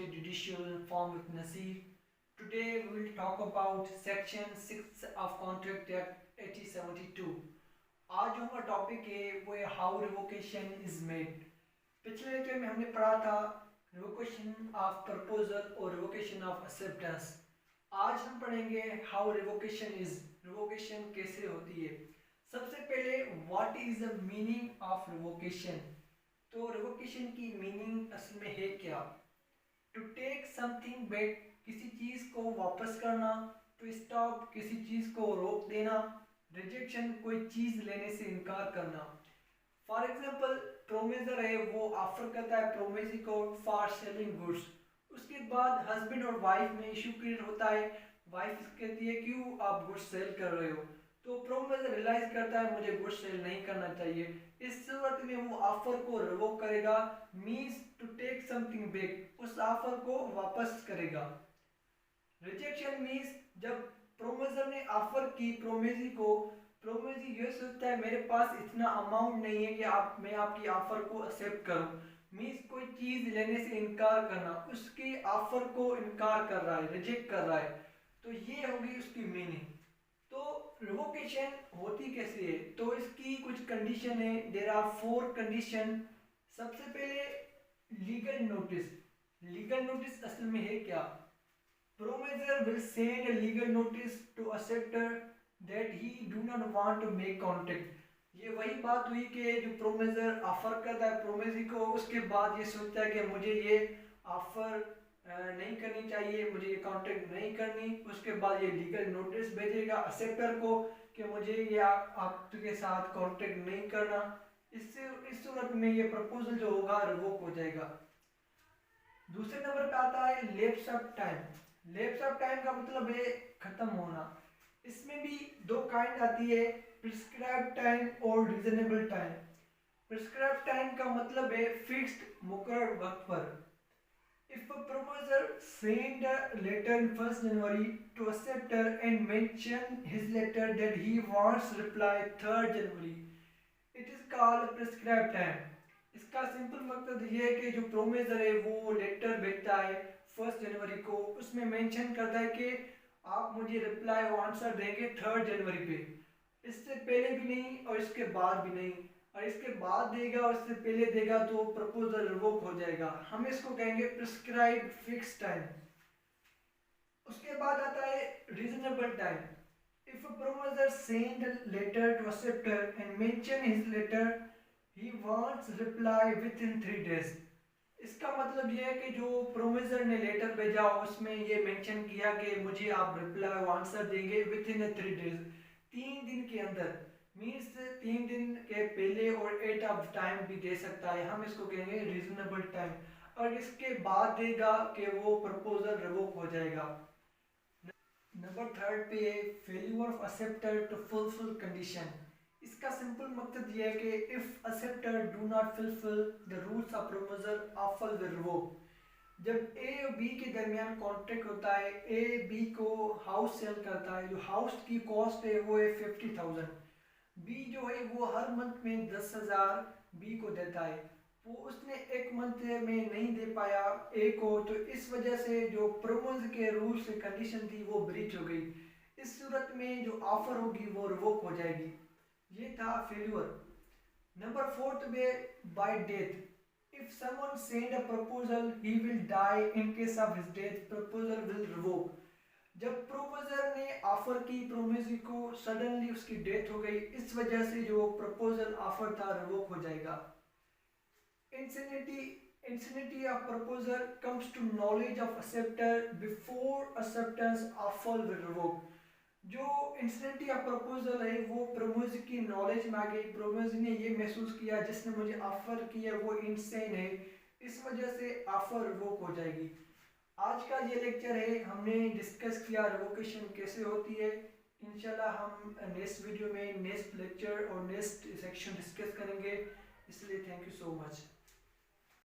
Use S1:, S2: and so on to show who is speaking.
S1: your judicial form with Nasir. Today we will talk about section 6 of Contract Act 1872. आज जो हमारा topic है वो है हाउ रिवोकेशन इज मेड। पिछले लेक्चर में हमने पढ़ा था रिवोकेशन ऑफ प्रपोजल और रिवोकेशन ऑफ एक्सेप्टेंस। आज हम पढ़ेंगे हाउ रिवोकेशन इज, रिवोकेशन कैसे होती है। सबसे पहले what is the meaning of revocation. तो रिवोकेशन की मीनिंग असल में है क्या? टू टेक समथिंग बैक, किसी चीज़ को वापस करना। टू स्टॉप, किसी चीज़ को रोक देना। रिजेक्शन, कोई चीज़ लेने से इनकार करना। फॉर एग्जाम्पल प्रोमिसर है, वो ऑफर करता है प्रोमिसी को फॉर सेलिंग गुड्स। उसके बाद हस्बैंड और वाइफ में इशू क्रिएट होता है। वाइफ कहती है क्यों आप गुड्स सेल कर रहे हो, तो प्रोमिसर रियलाइज करता है मुझे गुड्स सेल नहीं करना चाहिए। इस सूरत में वो ऑफर को रिवोक करेगा, means to take something back, उस ऑफर को वापस करेगा। रिजेक्शन मीन्स जब प्रोमिसर ने ऑफर की प्रोमिसी को, प्रोमिसी ये सोचता है मेरे पास इतना अमाउंट नहीं है कि मैं आपकी ऑफर को एक्सेप्ट करूं, मीन्स कोई चीज लेने से इनकार करना, उसकी ऑफर को इनकार कर रहा है, रिजेक्ट कर रहा है। तो ये होगी उसकी मीनिंग। तो रिवोकेशन होती कैसे है, तो इसकी कुछ कंडीशन है। There are 4 condition. सबसे पहले लीगल नोटिस। लीगल नोटिस असल में है क्या? Promiser will send a legal notice to acceptor that he do not want to make contact. ये वही बात हुई कि जो प्रोमिसर ऑफर करता है प्रोमिसी को, उसके बाद ये सोचता है कि मुझे ये ऑफर नहीं करनी चाहिए, मुझे ये कॉन्टेक्ट नहीं करनी। उसके बाद ये लीगल नोटिस भेजेगा एक्सेप्टर को कि मुझे ये आपके साथ कॉन्टेक्ट नहीं करना। इससे इस सूरत में ये प्रपोजल जो होगा रिवोक हो जाएगा। दूसरे नंबर पे आता है lapse of time. Lapse of time का मतलब है खत्म होना। इसमें भी 2 काइंड आती है, प्रिस्क्राइब टाइम और रीजनेबल टाइम। प्रिस्क्राइब टाइम का मतलब है फिक्स्ड मुकर्रर वक्त पर। If a proposer send a letter in 1st January to acceptor and mention his letter that he wants reply 3rd January, it is called prescribed time. इसका simple मकसद ये है कि जो प्रोमिसर है वो लेटर भेजता है 1st जनवरी को, उसमें मेंशन करता है कि आप मुझे रिप्लाई और आंसर देंगे 3rd जनवरी पे। इससे पहले भी नहीं और इसके बाद भी नहीं। और इसके बाद देगा और इससे पहले देगा तो प्रपोजल रिवोक हो जाएगा। हम इसको कहेंगे प्रिस्क्राइब फिक्स टाइम। उसके बाद आता है reasonable time. If a proposer send a letter to acceptor and mention his letter he wants reply within 3 days. इसका मतलब यह है कि जो प्रोमिसर ने लेटर भेजा उसमें ये मेंशन किया कि मुझे आप रिप्लाई आंसर देंगे विद इन 3 डेज, 3 दिन के अंदर। मीन्स 3 दिन के पहले और 8 ऑफ टाइम भी दे सकता है, हम इसको कहेंगे रीजनेबल टाइम। और इसके बाद देगा कि वो प्रपोजल रिवोक हो जाएगा। नंबर 3 पे है failure of acceptor to fulfil condition. इसका सिंपल मकसद ये है कि if acceptor do not fulfil the rules of proposal offer will revoke. जब ए और बी के दरमियान कॉन्ट्रैक्ट होता है, ए बी को हाउस सेल करता है, जो हाउस की कॉस्ट है वो है 50,000। बी जो है वो हर मंथ में 10,000 बी को देता है। वो उसने एक मंथ में नहीं दे पाया ए को, तो इस वजह से जो प्रोमोज के रूल्स से कंडीशन थी वो ब्रीच हो गई। इस सूरत में जो ऑफर होगी वो रिवोक हो जाएगी। ये था फेल्यूर। नंबर 4 पे by death. If someone send a proposal he will die, in case of his death proposal will revoke. जब प्रोपोजर ने ऑफर की प्रोमिसी को, सडनली उसकी डेथ हो गई, इस वजह से जो प्रपोजल ऑफर था रिवोक हो जाएगा। Insanity of proposal comes to knowledge of acceptor before acceptance offer will revoke. जो इंसिनिटी ऑफ प्रपोजल है वो प्रोमिसी की नॉलेज में आ गई, प्रोमिसी ने ये महसूस किया जिसने मुझे ऑफर किया वो इनसेन है, इस वजह से ऑफर रिवोक हो जाएगी। आज का ये लेक्चर है, हमने डिस्कस किया रिवोकेशन कैसे होती है। इंशाल्लाह हम नेक्स्ट वीडियो में नेक्स्ट लेक्चर और नेक्स्ट सेक्शन डिस्कस करेंगे। इसलिए थैंक यू सो मच।